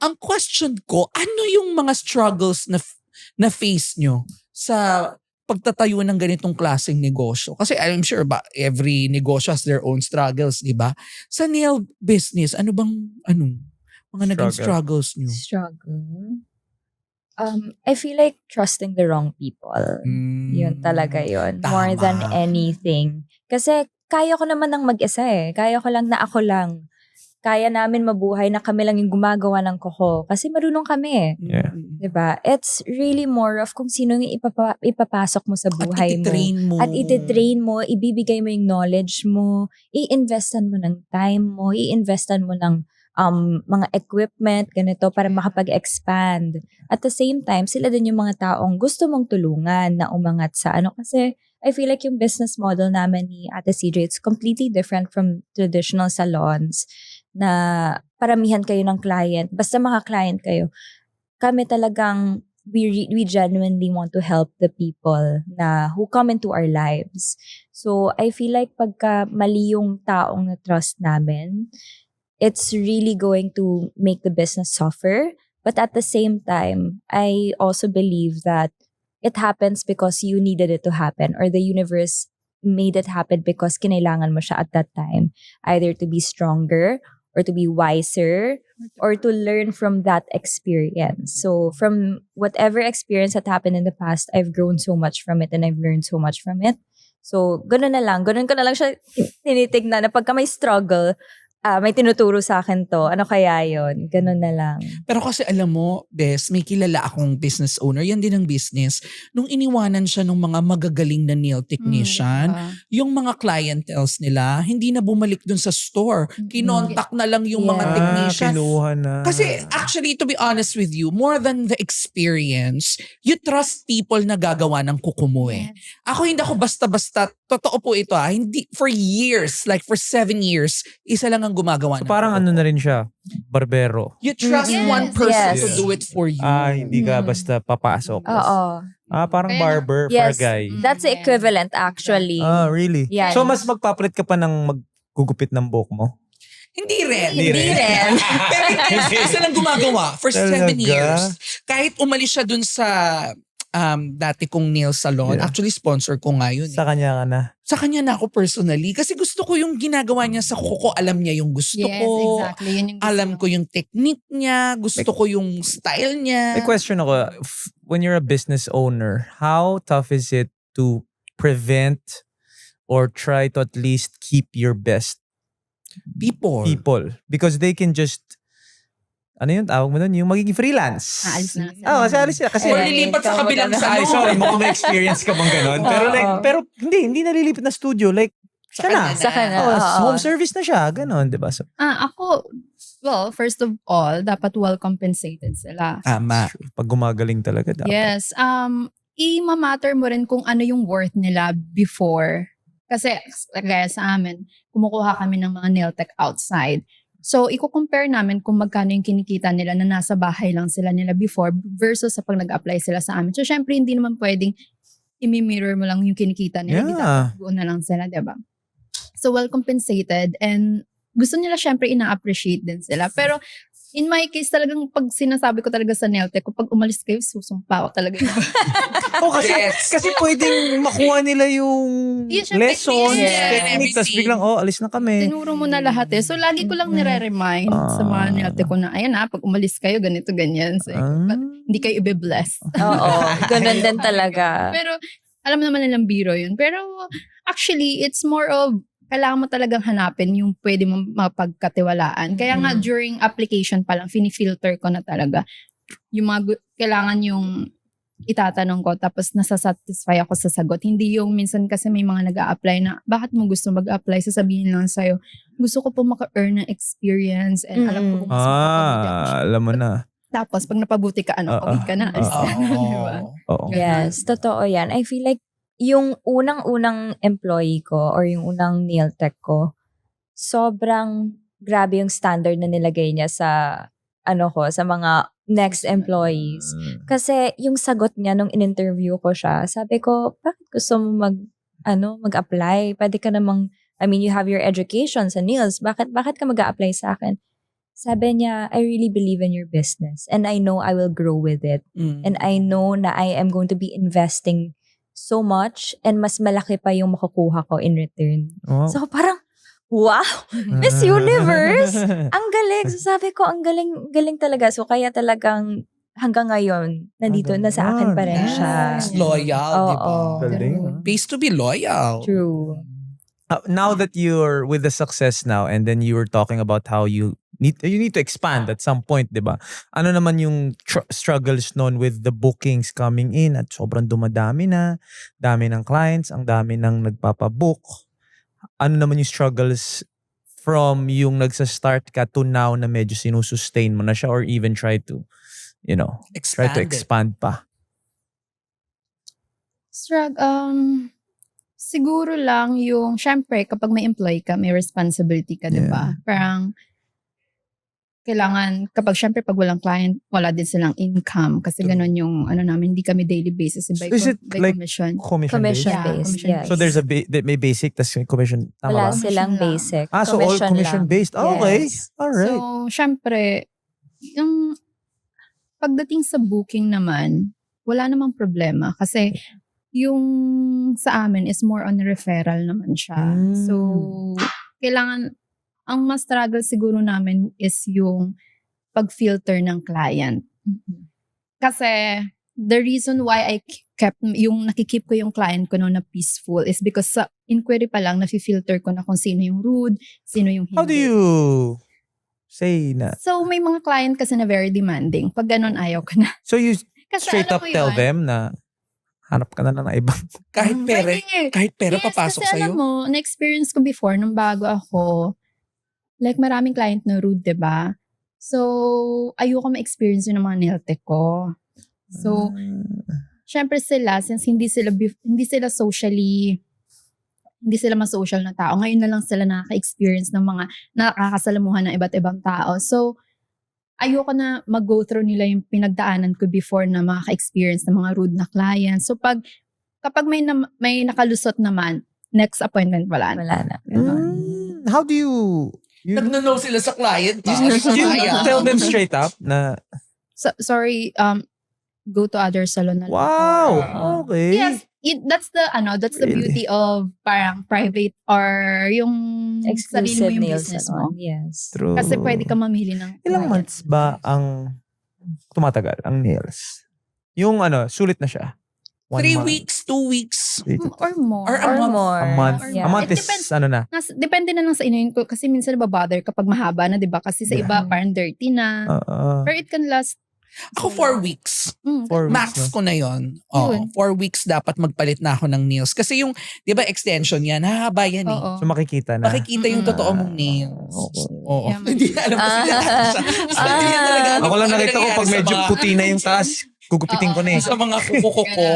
Ang question ko, ano yung mga struggles na face nyo sa pagtatayo ng ganitong klaseng negosyo? Kasi I'm sure every negosyo has their own struggles, di ba? Sa nail business, ano bang mga naging struggles nyo? Struggle? I feel like trusting the wrong people. Yun talaga yun. Tama. More than anything. Kasi kaya ko naman ng mag-isa eh. Kaya ko lang na ako lang. Kaya namin mabuhay na kami lang yung gumagawa ng koko. Kasi marunong kami eh. Yeah. Diba? It's really more of kung sino yung ipapasok mo sa buhay mo. At ititrain mo. Ibibigay mo yung knowledge mo. I-investan mo ng time mo. I-investan mo ng mga equipment, ganito, para makapag-expand. At the same time, sila din yung mga taong gusto mong tulungan na umangat sa kasi I feel like yung business model namin ni Ate CJ, it's completely different from traditional salons na paramihan kayo ng client. Basta maka-client kayo. Kami talagang, we genuinely want to help the people na who come into our lives. So, I feel like pagka mali yung taong na trust namin, it's really going to make the business suffer. But at the same time, I also believe that it happens because you needed it to happen, or the universe made it happen because kinailangan mo siya at that time. Either to be stronger, or to be wiser, or to learn from that experience. So from whatever experience that happened in the past, I've grown so much from it and I've learned so much from it. So ganun ko na lang siya tinitignan na pagka may struggle, may tinuturo sa akin to. Ano kaya yon? Ganun na lang. Pero kasi alam mo, Bes, may kilala akong business owner. Yan din ang business. Nung iniwanan siya ng mga magagaling na nail technician, yung mga clientels nila, hindi na bumalik dun sa store. Kinontak na lang yung mga technician. Kinuha na. Kasi actually, to be honest with you, more than the experience, you trust people na gagawa ng kuko mo eh. Ako hindi ako basta-basta, totoo po ito hindi, for years, like for 7 years, isa lang ang gumagawa So ng parang kuko. na rin siya, barbero. You trust one person to do it for you. Hindi ka basta papasok. Oo. Parang barber for a Yes, guy. that's the equivalent actually. Really? Yeah. So mas magpapalit ka pa ng maggugupit ng buhok mo? Hindi rin. Pero Isa lang gumagawa for 7 Talaga? years. Kahit umalis siya dun sa dati kong nail salon. Yeah. Actually, sponsor ko nga yun. Sa kanya ka na? Sa kanya na ako personally. Kasi gusto ko yung ginagawa niya sa kuko. Alam niya yung gusto ko. Exactly. Yun yung gusto Alam mo. ko yung technique niya. Gusto ko yung style niya. May question ako. When you're a business owner, how tough is it to prevent or try to at least keep your best People. Because they can just, ano yun tawag mo nun? Yung magiging freelance. Aalis na. Kasi alis sila. Kasi Or lilipat sa kabilang salon. sorry, may experience ka bang ganun? Pero hindi nalilipat na studio. Like, siya na. Sa kanila. Home service na siya. Ganon, di ba? So, Ako, well, first of all, dapat well compensated sila. Tama. pag gumagaling talaga dapat. Yes. I-matter mo rin kung ano yung worth nila before. Kasi, gaya sa amin, kumukuha kami ng mga nail tech outside. So, i-compare namin kung magkano yung kinikita nila na nasa bahay lang sila nila before versus sa pag nag-apply sila sa amin. So, syempre, hindi naman pwedeng imi-mirror mo lang yung kinikita nila. Hindi dapat buo na lang sila, diba? So, well compensated and gusto nila syempre ina-appreciate din sila. Pero, in my case, talagang pag sinasabi ko talaga sa nail tech, kapag umalis kayo, susumpa ko talaga. Kasi pwedeng makuha nila yung Yun siya, lessons, technique, technique, tapos biglang, alis na kami. Tinuro mo na lahat eh. So, lagi ko lang nire-remind sa mga nail tech ko na, ayan pag umalis kayo, ganito, ganyan. So, hindi kayo ibe-bless. Oo, ganun din talaga. Pero, alam naman nilang biro yun. Pero, actually, it's more of, kailangan mo talagang hanapin yung pwede mo mapagkatiwalaan. Kaya nga, during application pa lang, finifilter ko na talaga. Yung mga, kailangan yung itatanong ko, tapos nasasatisfy ako sa sagot. Hindi yung minsan kasi may mga nag-a-apply na, bakit mo gusto mag-apply? Sasabihin lang sa'yo, gusto ko po maka-earn ng experience and alam ko kung gusto ko alam mo na. Tapos, pag napabuti ka, pawid ka na. Diba? Yes, totoo yan. I feel like yung unang-unang employee ko or yung unang nail tech ko, sobrang grabe yung standard na nilagay niya sa sa mga next employees. Kasi yung sagot niya nung in-interview ko siya, sabi ko, bakit gusto mo mag-apply? Pwede ka namang, you have your education sa nails. Bakit ka mag-a-apply sa akin? sabi niya, I really believe in your business and I know I will grow with it. And I know na I am going to be investing so much and mas malaki pa yung makukuha ko in return. Oh. So parang, wow! Miss Universe! Ang galing! So sabi ko, ang galing talaga. So kaya talagang hanggang ngayon, nandito na sa akin pa rin siya. Yes, loyal, di ba? Oo. Galing. Pays to be loyal. True. Now that you're with the success now and then you were talking about how you need to expand at some point, 'di ba? Ano naman yung struggles noon with the bookings coming in at sobrang dumadami na, dami ng clients, ang dami ng nagpapabook. Ano naman yung struggles from yung nagsa-start ka to now na medyo sinusustain mo na siya or even try to Expand it. expand pa? Siguro lang yung, syempre, kapag may employee ka, may responsibility ka, di ba? Parang, kailangan, kapag syempre, pag walang client, wala din silang income. Kasi ganun yung, namin, hindi kami daily basis. By, So is it by like commission. Commission-based? Yeah, Commission-based, commission-based. yes. So there's may basic tas may commission. Tama Wala ba? silang Commission lang. basic. So all Commission commission-based. lang. Okay. Yes. Alright. So, syempre, yung pagdating sa booking naman, wala namang problema. Kasi, yung sa amin is more on referral naman siya. So, kailangan, ang mas struggle siguro namin is yung pag-filter ng client. Kasi, the reason why I kept, yung nakikip ko yung client ko noon na peaceful is because sa inquiry pa lang, nafi-filter ko na kung sino yung rude, sino yung hindi. How do you say na? So, may mga client kasi na very demanding. Pag ganun, ayaw ko na. So you Kasi straight alam up mo tell yun, them na hanap ka na lang ng ibang. Kahit pera, pwede. kahit pera Yes, papasok kasi sa'yo. alam mo, na-experience ko before, nung bago ako, like maraming client na rude, diba? So, ayoko ma-experience yun ng mga nail tech ko. So, syempre sila, since hindi sila ma-social na tao, ngayon na lang sila nakaka-experience ng mga nakakasalamuhan ng iba't ibang tao. So, ayoko na mag-go through nila yung pinagdaanan ko before na makaka-experience ng mga rude na clients. So, kapag may nakalusot naman, next appointment wala na. Wala na. How do you Nagno-know sila sa client. you tell them straight up na Sorry, go to other salon na lang. wow, okay. Yes, that's the Really? beauty of parang private or yung sarili mo Exclusive yung nails business salon. mo. Yes. True. Kasi pwede ka mamili ng Ilang client. months ba ang tumatagal ang nails? Yung sulit na siya. 1 3 month. weeks, 2 weeks. Or more. Or a Or month. more. A month. Yeah. A month It is depends. na. Depende na lang sa inyo ko kasi minsan nababother kapag mahaba na, 'di ba? Kasi sa iba Yeah. parang dirty na. Pero it can last Ako 4 weeks. 4 weeks Max na. ko na yon. Oo, Yun. 4 weeks dapat magpalit na ako ng nails. Kasi yung, di ba, extension yan, hahaba yan eh. Oo. So makikita na. Makikita yung totoo mong nails. Okay. Oo. Yeah, Hindi na alam ko sila. So, hindi yan talaga alam Ako lang kung ano nakita ko nangyayari pag sa medyo mga- puti na yung taas, gugupitin ko na eh. Sa mga kuko ko.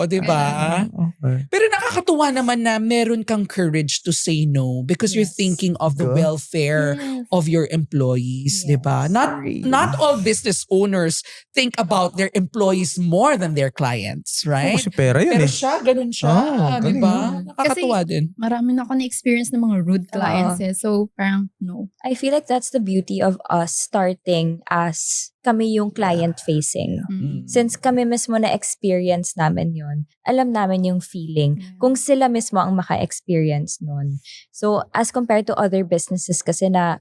Di ba? Okay. Pero nakakatuwa naman na meron kang courage to say no because you're Yes. thinking of the Good. welfare of your employees, di ba? Not all business owners think about their employees more than their clients, right? Kasi pera yun Pero eh. siya, ganun siya, di galing ba? yun. Nakakatuwa din. Marami na ako na-experience ng mga rude clients eh. So parang no. I feel like that's the beauty of us starting as kami yung client-facing. Since kami mismo na-experience namin yon, alam namin yung feeling kung sila mismo ang maka-experience nun. So, as compared to other businesses kasi na,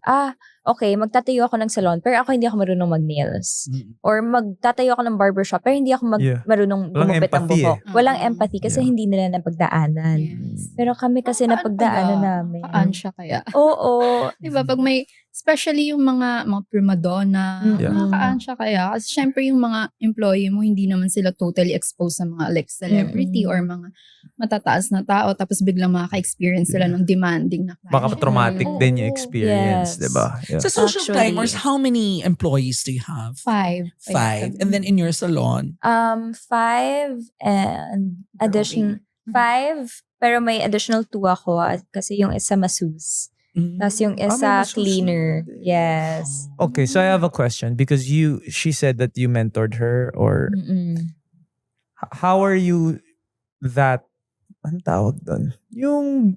okay, magtatayo ako ng salon pero ako hindi ako marunong mag-nails. Or magtatayo ako ng barbershop pero hindi ako Yeah. marunong Walang gumupit ng empathy buhok. eh. Walang empathy kasi Yeah. hindi nila napagdaanan. Yes. Pero kami kasi napagdaanan namin. Kaan siya kaya. Oo. Diba, pag may, especially yung mga prima donna, Yeah. kaan siya kaya. Kasi syempre yung mga employee mo, hindi naman sila totally exposed sa mga like celebrity or mga matataas na tao. Tapos biglang makaka-experience sila ng demanding na client. Baka traumatic Oo. din yung experience, Yes. di ba? Yeah. Sa social Actually. climbers, how many employees do you have? 5. 5. And then in your salon? 5 and addition 5 pero may additional 2 ako kasi yung isa masseuse. Tapos yung may isa masseuse cleaner. na. Yes. Okay, so I have a question because she said that you mentored her or how are you that, anong tawag doon? Yung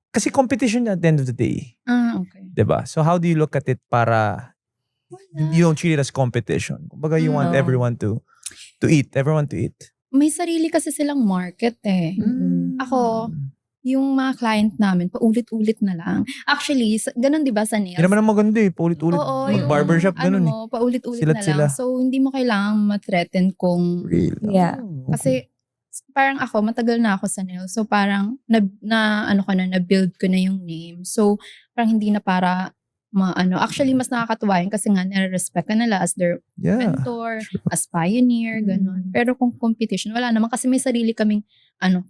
kasi competition at the end of the day. Okay. Diba? So how do you look at it para you don't treat it as competition? Kumbaga you want No. everyone to eat. Everyone to eat. May sarili kasi silang market eh. Mm. Ako, yung mga client namin, paulit-ulit na lang. Actually, ganun di ba sa nails? Yun naman ang maganda eh. Paulit-ulit. Oo, Mag-barbershop, ganun mo, paulit-ulit Silat na sila. lang. So, hindi mo kailangang ma-threaten kung... Real. Yeah. Kasi, parang ako, matagal na ako sa nails. So, parang, na-build ko na yung name. So, parang hindi na para, actually, mas nakakatuwa yun kasi nga, nare-respect ka nila as their Yeah. mentor, as pioneer, ganun. Pero kung competition, wala naman kasi may sarili kaming,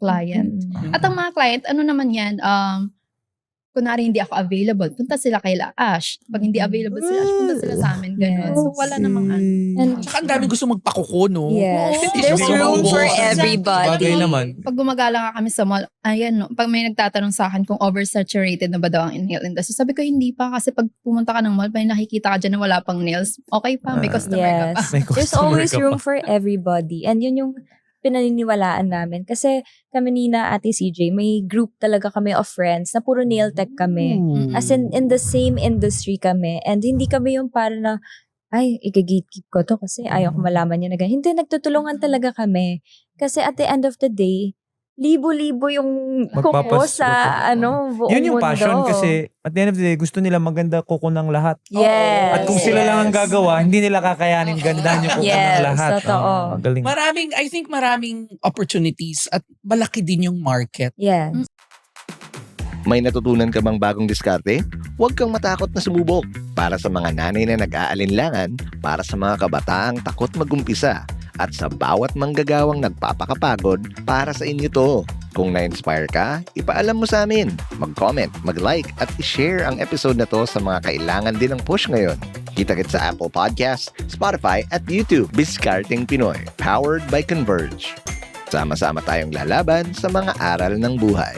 client. At ang mga client, naman yan, kunwari hindi ako available, punta sila kay Ash. Pag hindi available sila Ash, punta sila sa amin, gano'n. So, wala namang And Tsaka ang dami gusto magpakuko, no? yes, Oo. there's Hindi ko room for maubusan. everybody. Bagay naman. Pag gumagala nga kami sa mall, ayan, no, pag may nagtatanong sa akin kung oversaturated na ba daw ang nail industry, sabi ko hindi pa kasi pag pumunta ka ng mall, may nakikita ka dyan na wala pang nails, okay pa, may customer ka pa. Yes. May There's customer always ka pa. room for everybody. And yun yung pinaniniwalaan namin. Kasi kami ni na Ate CJ, may group talaga kami of friends na puro nail tech kami. Mm. As in the same industry kami. And hindi kami yung para na, ay, i-gatekeep ko to kasi ayaw ko malaman yun. Hindi, nagtutulungan talaga kami. Kasi at the end of the day, libo-libo yung kuko Magpapas- sa buong Yun yung passion mundo. kasi at the end of the day, gusto nila maganda kuko ng lahat. Yes. At kung sila lang ang yes. gagawa, hindi nila kakayanin gandahan yung kuko Yes, ng lahat. totoo. Galing. I think maraming opportunities at malaki din yung market. Yes. May natutunan ka bang bagong diskarte? Huwag kang matakot na sumubok. Para sa mga nanay na nag-aalinlangan, para sa mga kabataang takot mag-umpisa, at sa bawat manggagawang nagpapakapagod, para sa inyo to. Kung na-inspire ka, ipaalam mo sa amin. Mag-comment, mag-like, at i-share ang episode na to sa mga kailangan din ng push ngayon. Kita-kits sa Apple Podcasts, Spotify, at YouTube. Discarding Pinoy, powered by Converge. Sama-sama tayong lalaban sa mga aral ng buhay.